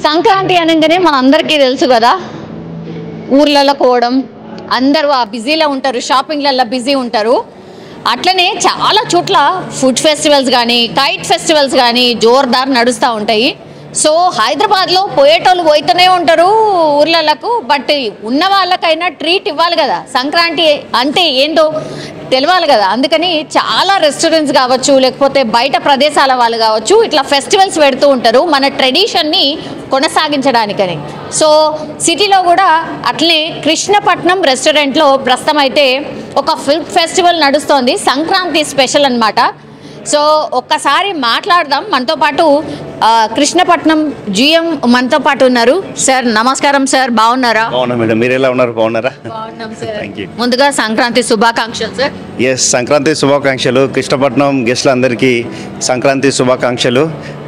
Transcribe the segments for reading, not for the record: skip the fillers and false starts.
సంక్రాంతి అనగానే మనందరికీ తెలుసు కదా, ఊర్లలో పోవడం, అందరూ ఆ బిజీలో ఉంటారు, షాపింగ్లలో బిజీ ఉంటారు. అట్లనే చాలా చోట్ల ఫుడ్ ఫెస్టివల్స్ కానీ కైట్ ఫెస్టివల్స్ కానీ జోర్దార్ నడుస్తూ ఉంటాయి. సో హైదరాబాద్లో పోయేటోళ్ళు పోయితూనే ఉంటారు ఊర్లకు. బట్ ఉన్న వాళ్ళకైనా ట్రీట్ ఇవ్వాలి కదా, సంక్రాంతి అంటే ఏంటో తెలవాలి కదా. అందుకని చాలా రెస్టారెంట్స్ కావచ్చు, లేకపోతే బయట ప్రదేశాల వాళ్ళు కావచ్చు, ఇట్లా ఫెస్టివల్స్ పెడుతూ ఉంటారు మన ట్రెడిషన్ని కొనసాగించడానికని. సో సిటీలో కూడా అట్లనే కృష్ణపట్నం రెస్టారెంట్లో ప్రస్తుతం అయితే ఒక ఫుడ్ ఫెస్టివల్ నడుస్తోంది, సంక్రాంతి స్పెషల్ అన్నమాట. సో ఒక్కసారి మాట్లాడదాం. మనతో పాటు కృష్ణపట్నం జిఎం మనతో పాటు ఉన్నారు. సార్ నమస్కారం సార్, బాగున్నారా? బాగున్నా మేడం, మీరు ఎలా ఉన్నారు? బాగున్నారా? బాగున్నాం సార్. ముందుగా సంక్రాంతి శుభాకాంక్షలు సార్. ఎస్, సంక్రాంతి శుభాకాంక్షలు. కృష్ణపట్నం గెస్టులందరికీ సంక్రాంతి శుభాకాంక్షలు.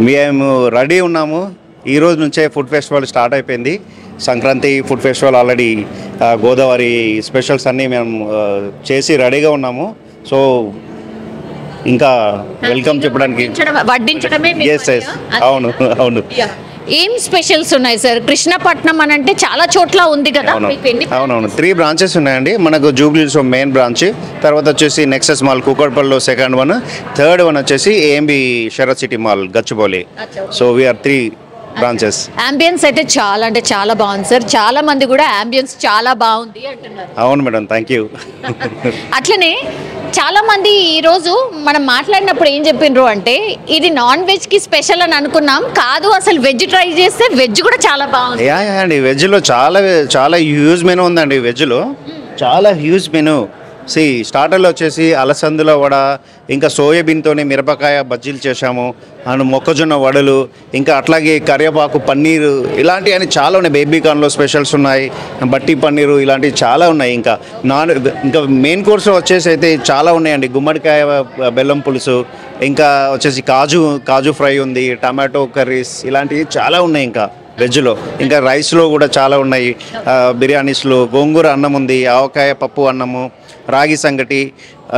మేము రెడీ ఉన్నాము. ఈ రోజు నుంచే ఫుడ్ ఫెస్టివల్ స్టార్ట్ అయిపోయింది. Sankranti food festival already Godavari specials అన్నీ మేము చేసి రెడీగా ఉన్నాము. సో ఇంకా వెల్కమ్ చెప్పడానికి వడ్డించడమే. ఎస్ ఎస్, అవును అవును. ఏం స్పెషల్స్ ఉన్నాయి సార్? కృష్ణపట్నం అని అంటే చాలా చోట్ల ఉంది కదా. అవునవును, 3 బ్రాంచెస్ ఉన్నాయండి మనకు. జూబ్లీహిల్స్ మెయిన్ బ్రాంచ్, తర్వాత వచ్చేసి నెక్సెస్ మాల్ కూకట్పల్లిలో సెకండ్ వన్, థర్డ్ వన్ వచ్చేసి AMB Sarath city mall Gachibowli. So we're 3 branches. Ambience అయితే చాలా అంటే చాలా బాగుంది సార్. చాలా మంది కూడా అంబియన్స్ చాలా బాగుంది అంటున్నారు. అవును మేడం, థ్యాంక్ యూ. అట్లనే చాలా మంది ఈరోజు మనం మాట్లాడినప్పుడు ఏం చెప్పిండ్రు అంటే ఇది నాన్ వెజ్ కి స్పెషల్ అని అనుకున్నాం, కాదు అసలు వెజ్ ట్రై చేస్తే వెజ్ కూడా చాలా బాగుంది. యా అండి, వెజ్లో చాలా చాలా హ్యూజ్ మెనూ ఉందండి. వెజ్లో చాలా హ్యూజ్ మెనూ. స్టార్టర్లో వచ్చేసి అలసందుల వడ, ఇంకా సోయాబీన్తోనే మిరపకాయ బజ్జీలు చేశాము, అండ్ మొక్కజొన్న వడలు, ఇంకా అట్లాగే కరివేపాకు పన్నీరు, ఇలాంటివన్నీ చాలా ఉన్నాయి. బేబీ కార్న్లో స్పెషల్స్ ఉన్నాయి, బట్టి పన్నీరు, ఇలాంటివి చాలా ఉన్నాయి. ఇంకా మెయిన్ కోర్స్లో వచ్చేసి అయితే చాలా ఉన్నాయండి. గుమ్మడికాయ బెల్లం పులుసు, ఇంకా వచ్చేసి కాజు ఫ్రై ఉంది, టమాటో కర్రీస్, ఇలాంటివి చాలా ఉన్నాయి. ఇంకా వెజ్లో ఇంకా రైస్లో కూడా చాలా ఉన్నాయి. బిర్యానీస్లో గోంగూర అన్నం ఉంది, ఆవకాయ పప్పు అన్నము, రాగి సంగటి,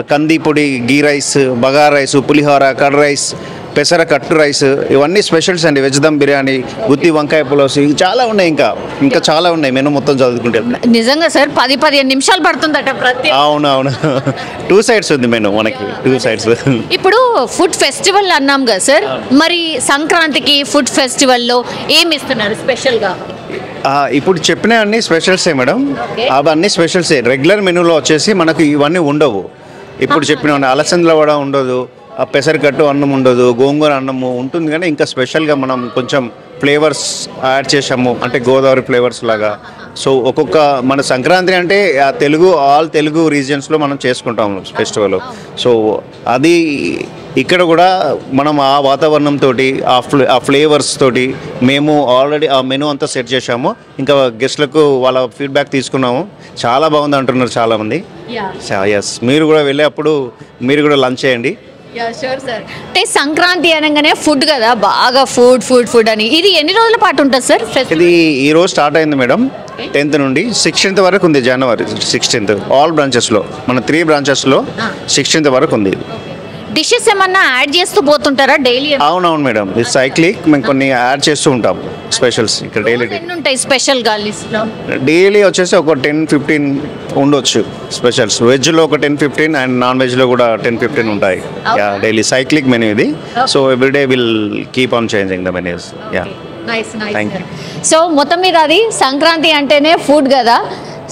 కంది పొడి, గీ రైస్, బగారా రైస్, పులిహోర, కర్డ్ రైస్, పెసర కట్టు రైస్, ఇవన్నీ స్పెషల్స్ అండి. వెజ్ దమ్ బిర్యానీ, గుత్తి వంకాయ పులావ్, చాలా ఉన్నాయి. ఇంకా చాలా ఉన్నాయి. మెను మొత్తం చదువుకుంటే నిజంగా సార్ 10-15 నిమిషాలు పడుతుందట ప్రతి. అవునవును, 2 సైడ్స్ ఉంది మెను మనకి, 2 సైడ్స్. ఇప్పుడు ఫుడ్ ఫెస్టివల్ అన్నాం కదా సార్, మరి సంక్రాంతికి ఫుడ్ ఫెస్టివల్లో ఏమి ఇస్తున్నారు స్పెషల్గా? ఇప్పుడు చెప్పిన అన్ని స్పెషల్సే మేడం, అవన్నీ స్పెషల్సే. రెగ్యులర్ మెనూలో వచ్చేసి మనకు ఇవన్నీ ఉండవు. ఇప్పుడు చెప్పిన అలసందల వడ ఉండదు, పెసరకట్టు అన్నం ఉండదు, గోంగూర అన్నము ఉంటుంది. కానీ ఇంకా స్పెషల్గా మనం కొంచెం ఫ్లేవర్స్ యాడ్ చేసాము, అంటే గోదావరి ఫ్లేవర్స్ లాగా. సో ఒక్కొక్క మన సంక్రాంతి అంటే ఆల్ తెలుగు రీజియన్స్లో మనం చేసుకుంటాము ఫెస్టివల్. సో అది ఇక్కడ కూడా మనం ఆ వాతావరణంతో, ఆ ఫ్లేవర్స్ తోటి మేము ఆల్రెడీ ఆ మెనూ అంతా సెట్ చేసాము. ఇంకా గెస్ట్లకు వాళ్ళ ఫీడ్బ్యాక్ తీసుకున్నాము, చాలా బాగుంది అంటున్నారు చాలామంది. ఎస్, మీరు కూడా వెళ్ళేటప్పుడు మీరు కూడా లంచ్ చేయండి. అంటే సంక్రాంతి అనగానే ఫుడ్ కదా, బాగా ఫుడ్ అని. ఇది ఎన్ని రోజుల పాటు ఉంటుంది సార్? ఇది ఈ రోజు స్టార్ట్ అయింది మేడం, 10th నుండి 16th వరకు ఉంది. జనవరి 16th ఆల్ బ్రాంచెస్లో, మన 3 బ్రాంచెస్లో 16th వరకు ఉంది. డిషెస్ ఏమన్నా యాడ్ చేస్తూ పోతుంటారా డైలీ? అవునవును మేడం, ఇది సైక్లిక్, మేము కొన్ని యాడ్ చేస్తూ ఉంటాం స్పెషల్స్. ఇక్కడ డైలీ ఉంటాయి స్పెషల్గా లిస్ట్లో. డైలీ వచ్చేసి ఒక 10-15 ఉండొచ్చు స్పెషల్స్. వెజ్లో ఒక 10-15 అండ్ నాన్ వెజ్లో కూడా 10-15 ఉంటాయి. డైలీ సైక్లిక్ మెనూ ఇది. So everyday will keep on changing the menus. Thank you. So మొత్తం మీద అది సంక్రాంతి అంటేనే ఫుడ్ కదా.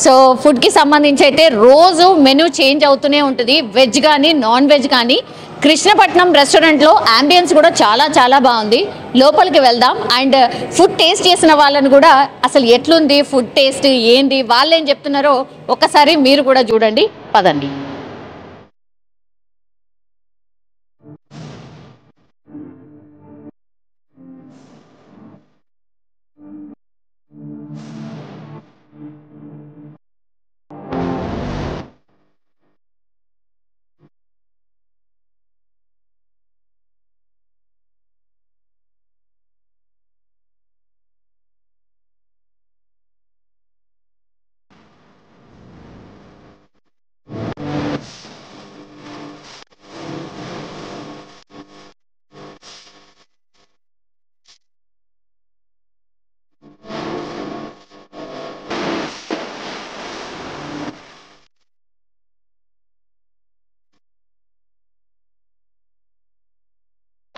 సో ఫుడ్కి సంబంధించి అయితే రోజు మెనూ చేంజ్ అవుతూనే ఉంటుంది, వెజ్ కానీ నాన్ వెజ్ కానీ. కృష్ణపట్నం రెస్టారెంట్లో అంబియన్స్ కూడా చాలా చాలా బాగుంది. లోపలికి వెళ్దాం అండ్ ఫుడ్ టేస్ట్ చేసిన వాళ్ళని కూడా అసలు ఎట్లుంది ఫుడ్ టేస్ట్ ఏంది, వాళ్ళు ఏం చెప్తున్నారో ఒక్కసారి మీరు కూడా చూడండి, పదండి.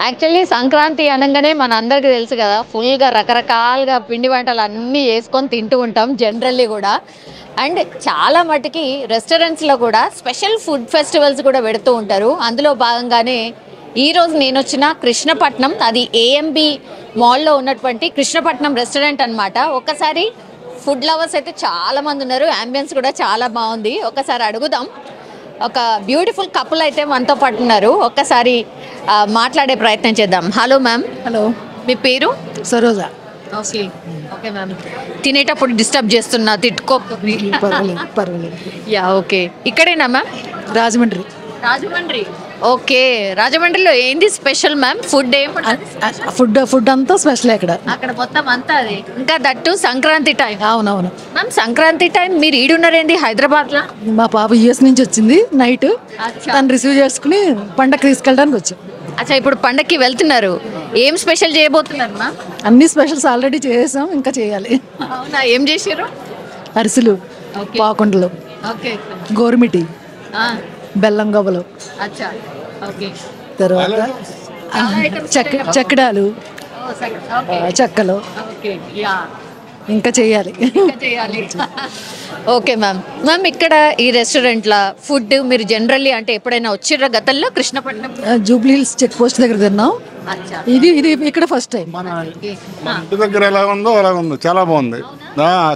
యాక్చువల్లీ సంక్రాంతి అనగానే మన అందరికీ తెలుసు కదా, ఫుల్గా రకరకాలుగా పిండి వంటలు అన్నీ వేసుకొని తింటూ ఉంటాం జనరల్లీ కూడా. అండ్ చాలా మటుకి రెస్టారెంట్స్లో కూడా స్పెషల్ ఫుడ్ ఫెస్టివల్స్ కూడా పెడుతూ ఉంటారు. అందులో భాగంగానే ఈరోజు నేను వచ్చిన కృష్ణపట్నం, అది ఏఎంబి మాల్లో ఉన్నటువంటి కృష్ణపట్నం రెస్టారెంట్ అనమాట. ఒక్కసారి ఫుడ్ లవర్స్ అయితే చాలా మంది ఉన్నారు, అంబియన్స్ కూడా చాలా బాగుంది. ఒక్కసారి అడుగుదాం. ఒక బ్యూటిఫుల్ కపుల్ అయితే మనతో పాటు ఉన్నారు, ఒక్కసారి మాట్లాడే ప్రయత్నం చేద్దాం. Hello ma'am. హలో, మీ పేరు? సరోజా. Okay okay ma'am. తినేటప్పుడు డిస్టర్బ్ చేస్తున్నా, తిట్టుకోకపోతే. పర్వాలేదు. Yeah okay. ఇక్కడేనా మ్యామ్? రాజమండ్రి. రాజమండ్రి. ఓకే, రాజమండ్రిలో ఏంది స్పెషల్ మ్యామ్? ఫుడ్ ఏం ఫుడ్ అంతా స్పెషల్ ఇక్కడ. అక్కడ మొత్తం అంతా అది, ఇంకా దట్టు సంక్రాంతి టైం. అవునవును మ్యామ్, సంక్రాంతి టైం మీరు ఈడున్నారేంది హైదరాబాద్లో? మా పాప యూఎస్ నుంచి వచ్చింది నైట్, తను రిసీవ్ చేసుకుని పండగ తీసుకెళ్ళడానికి వచ్చాం. అచ్చా, ఇప్పుడు పండక్కి వెళ్తున్నారు. ఏం స్పెషల్ చేయబోతున్నారు మ్యామ్? అన్ని స్పెషల్స్ ఆల్రెడీ చేసాం, ఇంకా చేయాలి. అవునా, ఏం చేసారు? అరిసెలు, పాకుండలు, ఓకే, గోరుమిటి, బెల్లం గవ్వలు, అచ్చా ఓకే, తర్వాత చెక్కడాలు, చెక్కలు, ఓకే యా, ఇంకా చేయాలి. Okay ma'am. మ్యామ్, ఇక్కడ ఈ రెస్టారెంట్లో ఫుడ్ మీరు జనరల్లీ అంటే ఎప్పుడైనా వచ్చిర్రా గతంలో కృష్ణపట్నం? జూబ్లీ హిల్స్ చెక్ పోస్ట్ దగ్గర తిన్నాం. ఇది ఇక్కడ ఫస్ట్ టైం. ఇంటి దగ్గర ఎలా ఉందో అలా ఉంది, చాలా బాగుంది.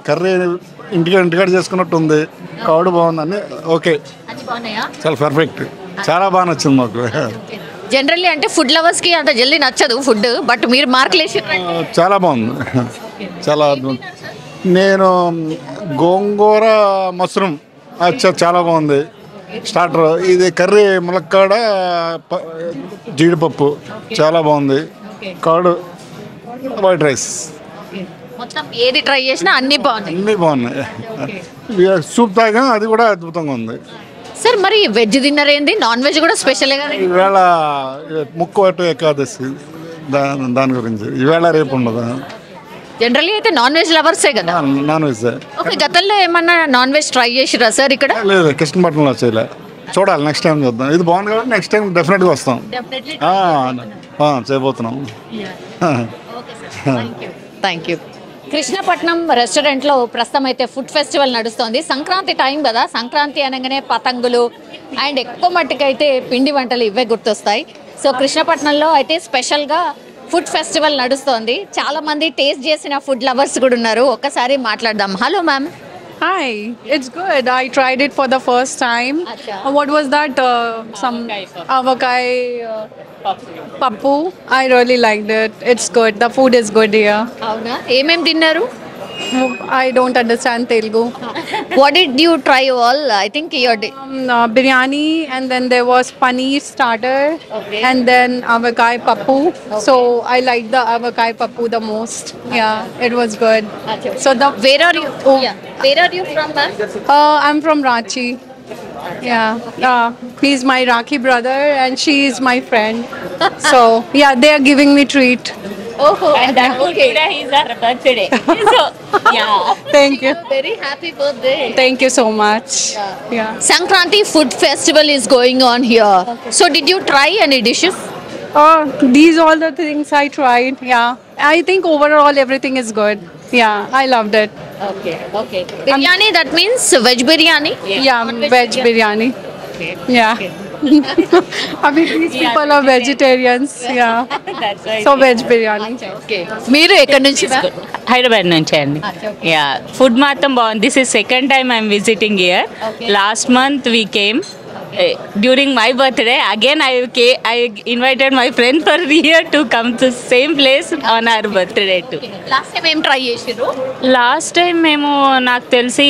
కర్రీ ఇంటికాడ చేసుకున్నట్టు ఉంది, కౌడు బాగుంది, అన్ని ఓకే, చాలా పర్ఫెక్ట్, చాలా బాగా నచ్చింది మాకు. జనరల్లీ అంటే ఫుడ్ లవర్స్కి అంత జల్దీ నచ్చదు ఫుడ్, బట్ మీరు మార్కులు వేసి చాలా బాగుంది, చాలా అద్భుతం. నేను గోంగూర మష్రూమ్ చాలా బాగుంది స్టార్టర్. ఇది కర్రీ ములక్కాడ జీడిపప్పు చాలా బాగుంది. కర్డ్ వైట్ రైస్, మొత్తం ఏది ట్రై చేసినా అన్నీ బాగున్నాయి. అన్నీ బాగున్నాయి. సూప్ తాగా, అది కూడా అద్భుతంగా ఉంది. సార్, మరి వెజ్ తిన్నర్ ఏంది? నాన్ వెజ్ కూడా స్పెషల్గా ఈవేళ ముక్కోటి ఏకాదశి, దాని గురించి ఈవేళ రేపు ఉండదు. జనరల్లీ అయితే నాన్ వెజ్ లవర్సే కదా? Non veg. ఓకే, గతంలో ఏమన్నా నాన్ వెజ్ ట్రై చేసిరా సార్ ఇక్కడ? లేదు, కృష్ణపట్నంలో చేయలే, చూడాలి, నెక్స్ట్ టైం చూద్దాం. ఇది బాగుంది కాబట్టి నెక్స్ట్ టైం డెఫినెట్గా వస్తాం, చేయబోతున్నాం. Thank you. కృష్ణపట్నం రెస్టారెంట్లో ప్రస్తుతం అయితే ఫుడ్ ఫెస్టివల్ నడుస్తుంది. సంక్రాంతి టైం కదా, సంక్రాంతి అనగానే పతంగులు అండ్ ఎక్కువ మట్టుకైతే పిండి వంటలు ఇవే గుర్తొస్తాయి. సో కృష్ణపట్నంలో అయితే స్పెషల్గా ఫుడ్ ఫెస్టివల్ నడుస్తోంది. చాలా మంది టేస్ట్ చేసిన ఫుడ్ లవర్స్ కూడా ఉన్నారు, ఒక్కసారి మాట్లాడదాం. Hello ma'am. Hi, it's good. I tried it for the first time. What was that? Some avakai pappu. I really liked it. It's good. The food is good here. అవునా, ఏమేమి తిన్నారు? I don't understand Telugu. What did you try all? I think you're Biryani, and then there was paneer starter, and then avakai pappu. So I like the avakai pappu the most. Yeah, it was good. So where are you? Where are you from, ma'am? I'm from Ranchi. Yeah, he's my Rakhi brother and she is my friend. So yeah, they are giving me treat. Oh, and that okay. He's our birthday. So yeah. Thank you. Very happy birthday. Thank you so much. Yeah. Sankranti food festival is going on here. So did you try any dishes? These all the things I tried. Yeah. I think overall everything is good. Yeah, I loved it. Okay. Biryani, that means veg biryani? Yeah, veg biryani. Okay. Yeah. I mean, these people are vegetarians. Yeah. That's right. So veg biryani. Okay. మీరు ఎక్కడి నుంచి? హైదరాబాద్ నుంచి అండి. Yeah, food మాత్రం బాగుంది. This is second time I'm visiting here. Last month we came during my birthday. Again I invited my friend for here to come to same place on our birthday too. Last time ఏం try చేసిర్రు? Last time మేము నాకు తెలిసి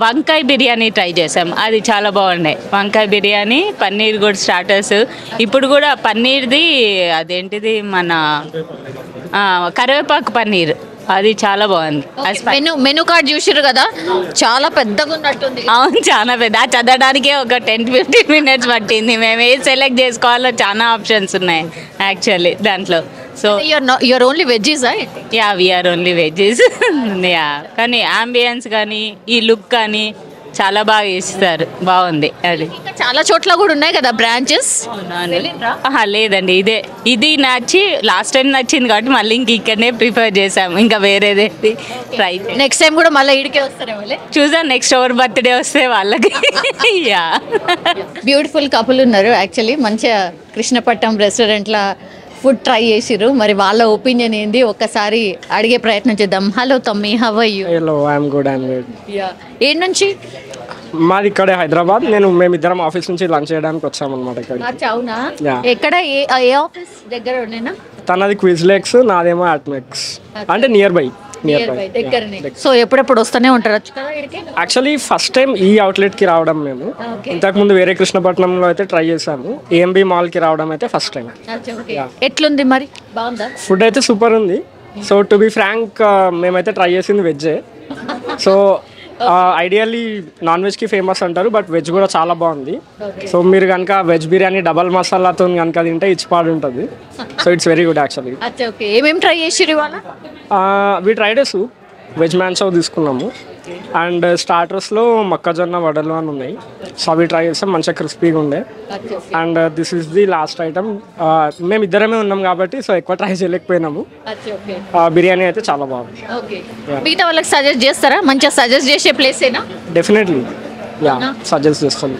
వంకాయ biryani try చేసాం, అది చాలా బాగుండే. వంకాయ బిర్యానీ, పన్నీర్ కూడా స్టార్టర్స్. ఇప్పుడు కూడా పన్నీర్ది అదేంటిది మన కరివేపాకు పన్నీర్, అది చాలా బాగుంది. మెనూ కార్డ్ చూసిర్రు కదా, చాలా పెద్దగా ఉన్నట్టుంది. అవును, చాలా పెద్ద. చదవడానికే ఒక 10-15 minutes పట్టింది. మేము ఏది సెలెక్ట్ చేసుకోవాలో చాలా ఆప్షన్స్ ఉన్నాయి యాక్చువల్లీ దాంట్లో. So you're only veggies? Yeah, we're only veggies. Yeah, కానీ అంబియన్స్ కానీ ఈ లుక్ కానీ చాలా బాగా చేస్తారు, బాగుంది అది. ఇంకా చాలా చోట్ల కూడా ఉన్నాయి కదా బ్రాంచెస్. లేదండి, ఇది నచ్చి లాస్ట్ టైం నచ్చింది కాబట్టి మళ్ళీ ఇంక ఇక్కడనే ప్రిఫర్ చేసాము, ఇంకా వేరేది ట్రై. నెక్స్ట్ టైం కూడా మళ్ళీ ఇడికే వస్తారే వాళ్ళే. చూసాం నెక్స్ట్ ఎవరు బర్త్డే వస్తే వాళ్ళకి. యా, బ్యూటిఫుల్ కపుల్ ఉన్నారు యాక్చువల్లీ. మంచిగా కృష్ణపట్నం రెస్టారెంట్లో ఫుడ్ ట్రై చేసిర్రు. మరి వాళ్ళ ఒపీనియన్ ఏంది ఒక్కసారి అడిగే ప్రయత్నం చేద్దాం. హలో తమ్మి, how are you? Hello, I'm good. ఏం నుంచి? మాది ఇక్కడే హైదరాబాద్. మేమిద్దరం ఆఫీస్ నుంచి లంచ్ చేయడానికి వచ్చామన్నమాట ఇక్కడ. అవునా? Yeah. ఎక్కడ ఏ ఆఫీస్ దగ్గర ఉండేనా? తనది క్విజ్లెక్స్, నాదేమో అట్మెక్స్, అంటే నియర్ బై దగ్గరనే. సో ఎప్పుడెప్పుడు వస్తూనే ఉంటారు కదా ఇక్కడికి? యాక్చువల్లీ ఫస్ట్ టైం ఈ అవుట్లెట్కి రావడం మేము. ఇంతకుముందు వేరే కృష్ణపట్నంలో అయితే ట్రై చేసాము. ఏఎంబి మాల్కి రావడం అయితే ఫస్ట్ టైం. ఎట్లుంది మరి? బాగుందా? ఫుడ్ అయితే సూపర్ ఉంది. సో టు బి ఫ్రాంక్, మేమైతే ట్రై చేసింది వెజ్జే. సో ఐడియల్లీ నాన్ వెజ్కి ఫేమస్ అంటారు, బట్ వెజ్ కూడా చాలా బాగుంది. సో మీరు కనుక వెజ్ బిర్యానీ డబల్ మసాలాతో కనుక తింటే ఇచ్చిపాడు ఉంటుంది. So it's very good actually. ఏమేమి ట్రై చేసిర్రు ఇవాళ? వి ట్రైడ్ సూప్, వెజ్ మ్యాన్చౌ తీసుకున్నాము. అండ్ స్టార్టర్స్లో మొక్కజొన్న వడలు అని ఉన్నాయి. సో అవి ట్రై చేస్తాం, మంచిగా క్రిస్పీగా ఉండే. And this is the last item. మేము ఇద్దరమే ఉన్నాం కాబట్టి సో ఎక్కువ ట్రై చేయలేకపోయినాము. బిర్యానీ అయితే చాలా బాగుంది. మిగతా వాళ్ళకి సజెస్ట్ చేస్తారా? మంచిగా సజెస్ట్ చేసే ప్లేస్ ఏనా? డెఫినెట్లీ సజెస్ట్ చేస్తాను.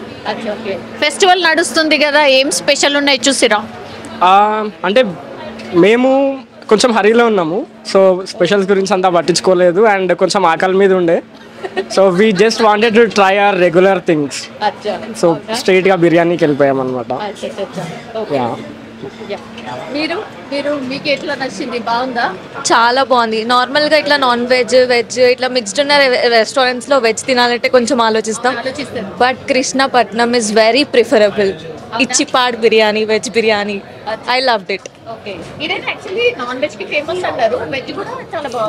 ఫెస్టివల్ నడుస్తుంది కదా, ఏం స్పెషల్ ఉన్నాయి చూసిరా? అంటే మేము కొంచెం హరీలో ఉన్నాము, సో స్పెషల్స్ గురించి అంతా పట్టించుకోలేదు. అండ్ కొంచెం ఆకలి మీద ఉండే, so we just wanted to try our regular things. So స్ట్రైట్గా బిర్యానీకి వెళ్ళిపోయాం అనమాట. మీకు ఎట్లా నచ్చింది? బాగుందా? చాలా బాగుంది. నార్మల్గా ఇట్లా నాన్ వెజ్ ఇట్లా మిక్స్డ్ ఉన్న రెస్టారెంట్స్లో వెజ్ తినాలంటే కొంచెం ఆలోచిస్తాం, but Krishnapatnam is very preferable. ఇచ్చిపాడ్ biryani, veg biryani, I loved it.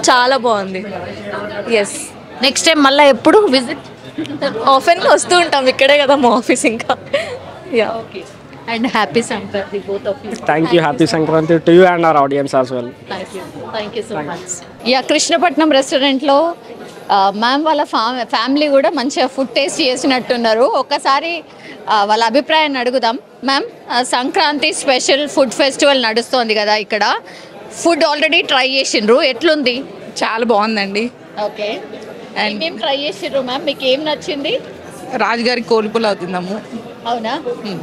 చాలా బాగుంది. ఎస్, నెక్స్ట్ టైం మళ్ళీ ఎప్పుడు విజిట్? ఆఫెన్గా వస్తూ ఉంటాం, ఇక్కడే కదా మా ఆఫీస్. ఇంకా yeah. And happy Sankranti, both of you. Thank you. Happy Sankranti to you and our audience as well. Thank you so much. Yeah, Krishnapatnam రెస్టారెంట్లో మ్యామ్ వాళ్ళ ఫ్యామిలీ కూడా మంచిగా ఫుడ్ టేస్ట్ చేసినట్టున్నారు. ఒక్కసారి వాళ్ళ అభిప్రాయాన్ని అడుగుదాం. Ma'am, Sankranti special food festival నడుస్తోంది కదా ఇక్కడ, ఫుడ్ ఆల్రెడీ ట్రై చేసిండ్రు, ఎట్లుంది? చాలా బాగుందండి. ఓకే, అండ్ మేము ట్రై చేసిండ్రు మ్యామ్, మీకు ఏం నచ్చింది? రాజుగారి కోలుపులు అవుతున్నాము. అవునా?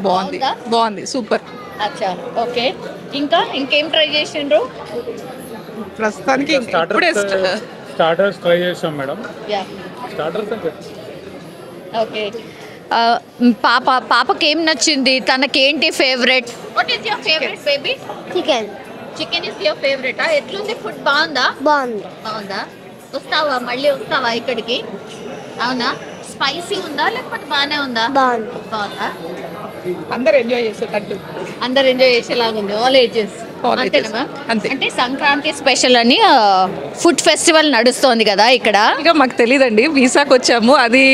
బాగుంది, బాగుంది, సూపర్. అచ్చా, ఓకే. ఇంకా ఇంకేం ట్రై చేసిండ్రు? ప్రస్తుతానికి ఇప్పుడే స్టార్టర్స్ ట్రై చేసాం మేడం. Starters okay. పాపకి ఏం నచ్చింది? తనకేంటి favourite? What is your favourite baby? Chicken is your favourite. ఎట్లుంది ఫుడ్? బాగుందా? బాగుందా? వస్తావా మళ్ళీ వస్తావా ఇక్కడికి? అవునా? స్పైసీ ఉందా లేకపోతే బాగానే ఉందా? బాగుందా? అందరు ఎంజాయ్ చేసేటట్టు, అందరు ఎంజాయ్ చేసేలాగా ఉంది. ఆల్ ఏజెస్ అంతేనా? అంటే సంక్రాంతి స్పెషల్ అని ఫుడ్ ఫెస్టివల్ నడుస్తోంది కదా ఇక్కడ. ఇక మాకు తెలియదండి, వీసాకి వచ్చాము, అది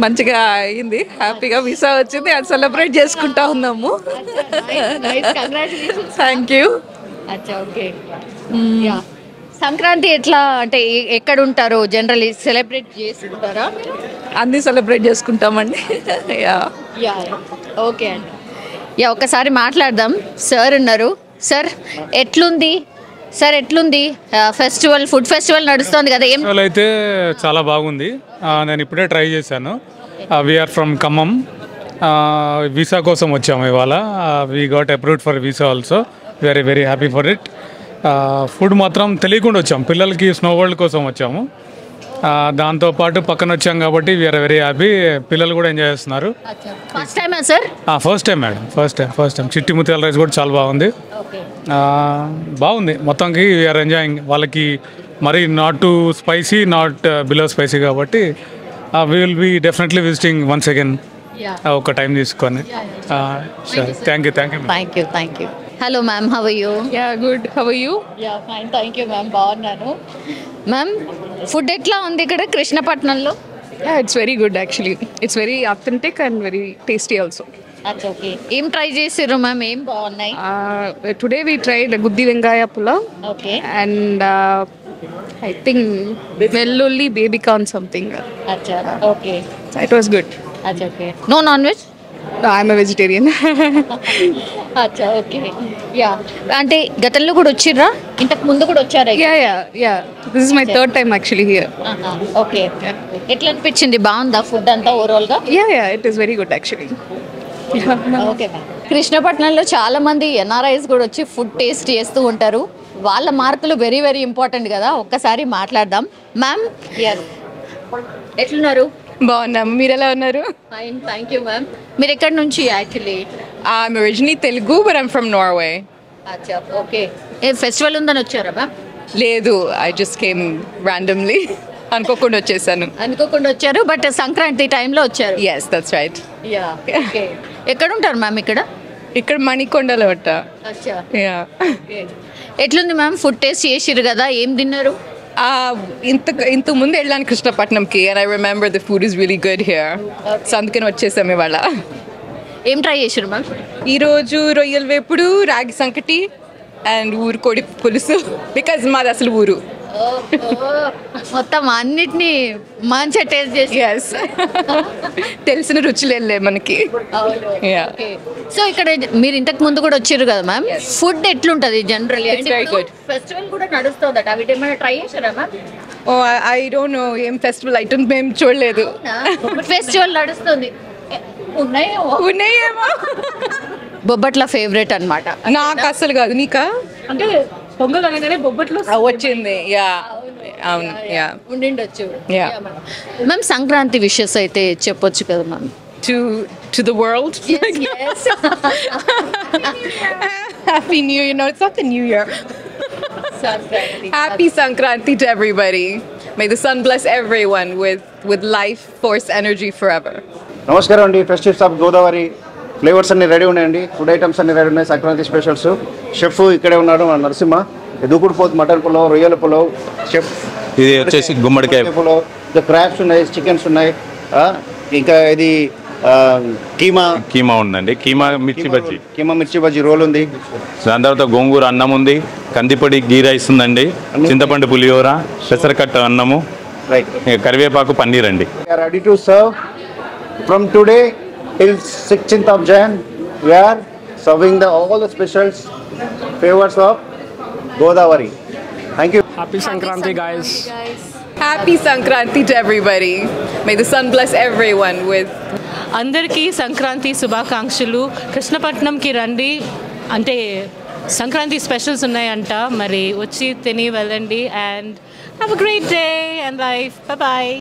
మంచిగా అయింది, హ్యాపీగా వీసా వచ్చింది, అది సెలబ్రేట్ చేసుకుంటా ఉన్నాము. Thank you. అచ్చా, ఓకే. సంక్రాంతి ఎట్లా అంటే ఎక్కడ ఉంటారు? జనరల్లీ సెలబ్రేట్ చేసుకుంటారా? అన్నీ సెలబ్రేట్ చేసుకుంటామండి. ఓకే అండి. ఒకసారి మాట్లాడదాం. సార్ ఉన్నారు. సార్ ఎట్లుంది? సార్ ఎట్లుంది ఫెస్టివల్? ఫుడ్ ఫెస్టివల్ నడుస్తుంది కదా, ఏం అయితే చాలా బాగుంది. నేను ఇప్పుడే ట్రై చేశాను. We are from Khammam. వీసా కోసం వచ్చాము ఇవాళ. We got approved for visa also. Very very happy for it. Food మాత్రం తెలియకుండా వచ్చాం, పిల్లలకి స్నో వరల్డ్ కోసం వచ్చాము. దాంతోపాటు పక్కన వచ్చాం కాబట్టి వీఆర్ వెరీ హ్యాపీ. పిల్లలు కూడా ఎంజాయ్ చేస్తున్నారు. ఫస్ట్ టైమా sir? First time madam, first time. చిట్టి ముత్యాల రైస్ కూడా చాలా బాగుంది. బాగుంది మొత్తానికి. We're enjoying. వాళ్ళకి మరి not too spicy, not below spicy కాబట్టి we will be definitely visiting once again ఒక టైం తీసుకొని. Thank you. Hello ma'am, how are you? Good, how are you? Fine, thank you ma'am, బాగున్నాను. Ma'am, food ఎట్లా ఉంది ఇక్కడ కృష్ణపట్నంలో? It's very good actually. It's very authentic and very tasty also. అచ్చా, okay. ఏం try చేసిర్రు ma'am? ఏం బాగున్నాయి? టుడే వీ ట్రైడ్ గుద్ది వెంకాయ pulao okay and I think Vellulli baby corn something. అచ్చా ఓకే It was good. అచ్చా okay no non veg No, I'm a vegetarian. అచ్చా ఓకే యా అంటే గతంలో కూడా వచ్చిర్రా ఇంతకు ముందు కూడా వచ్చారా yeah. This is my third time actually here. Okay ఎట్లా అనిపించింది బాగుందా ఫుడ్ అంతా ఓవరాల్ గా Yeah, it is very good actually. Okay కృష్ణపట్నంలో చాలా మంది ఎన్ఆర్ఐస్ కూడా వచ్చి ఫుడ్ టేస్ట్ చేస్తూ ఉంటారు వాళ్ళ మార్కులు వెరీ వెరీ ఇంపార్టెంట్ కదా ఒక్కసారి మాట్లాడదాం మ్యామ్ ఎట్లున్నారు బాగున్నాం, మీరు ఎలా ఉన్నారు? ఫైన్ థ్యాంక్ యూ మ్యామ్ మీరు ఎక్కడి నుంచి actually I'm originally Telugu, but I'm from Norway. అచ్చా ఓకే ఏ ఫెస్టివల్ ఉందని వచ్చారా మ్యామ్ లేదు, I just came randomly. అనుకోకుండా వచ్చేసాను. అనుకోకుండా వచ్చారు బట్ సంక్రాంతి టైంలో వచ్చారు Yes, that's right. Yeah okay ఎక్కడ ఉంటారు మ్యామ్ ఇక్కడ ఇక్కడ మణికొండలో అట్ట. అచ్చా Yeah. ఎట్లుంది మ్యామ్ ఫుడ్ టేస్ట్ చేసిర్రు కదా ఏం తిన్నారు ఇంత ముందు వెళ్ళాను కృష్ణపట్నంకి, and I remember the food is really good here. So అందుకని వచ్చేసాం ఇవాళ. ఏం ట్రై చేసిర్రు మ్యామ్ ఈరోజు రొయ్యల వేపుడు, రాగి సంకటి అండ్ ఊరు కోడి పులుసు, బికాజ్ మాది అసలు ఊరు. మొత్తం అన్నిటినీ మంచిగా టేస్ట్ చేసి ఎస్ తెలిసిన రుచులు వెళ్ళే మనకి. Yeah. సో ఇక్కడ మీరు ఇంతకు ముందు కూడా వచ్చారు కదా మ్యామ్ ఫుడ్ ఎట్లుంటది general It's very good. Festival కూడా నడుస్తుందట అవి ఏమైనా ట్రై చేశారా ma'am oh I don't know ఏం ఫెస్టివల్ ఐటమ్ మేము చూడలేదు. ఫెస్టివల్ నడుస్తుంది ఉన్నాయేమో. బొబ్బట్ల ఫేవరెట్ అన్నమాట నాకు అసలు కాదు, నీకా? అంటే పొంగల్ అనగానే బొబ్బట్లు వచ్చింది. యా అవును. యా ఉండిండొచ్చు Yeah. మ్యామ్ సంక్రాంతి విషెస్ అయితే చెప్పొచ్చు కదా ma'am to the world. Happy New Year. No, it's not the New Year. Happy Sankranti to everybody. May the sun bless everyone with life, force, energy forever. నమస్కారం అండి. Festives of Godavari flavours అన్ని ready ఉన్నాయండి. Food items అన్ని ready ఉన్నాయి. Sankranti specials chef ఇక్కడే ఉన్నాడు మన నరసింహ. దూకుడు పోతు మటన్ పులావ్, రొయ్యల పులావ్, షెఫ్ ఇది వచ్చేసి గుమ్మడికాయ పులావ్, ఇంకా క్రాబ్స్ ఉన్నాయి, చికెన్స్ ఉన్నాయి, ఇంకా ఇది కీమా ఉందండి, కీమా మిర్చి బజ్జీ రోల్ ఉంది. దాని తర్వాత గోంగూర అన్నం ఉంది, కందిపొడి గీ రైస్ ఉందండి, చింతపండు పులిహోర, పెసరకట్ట అన్నము, కరివేపాకు పన్నీర్ అండి. Ready to serve from today till 16th of Jan. We are serving all the specials, favors of Godavari. Thank you. Happy Sankranti, guys. Happy Sankranti to everybody. May the sun bless everyone with. అందరికీ సంక్రాంతి శుభాకాంక్షలు. కృష్ణపట్నంకి రండి, అంటే Sankranti specials ఉన్నాయంట, మరి వచ్చి తిని వెళ్ళండి. And have a great day and life. Bye.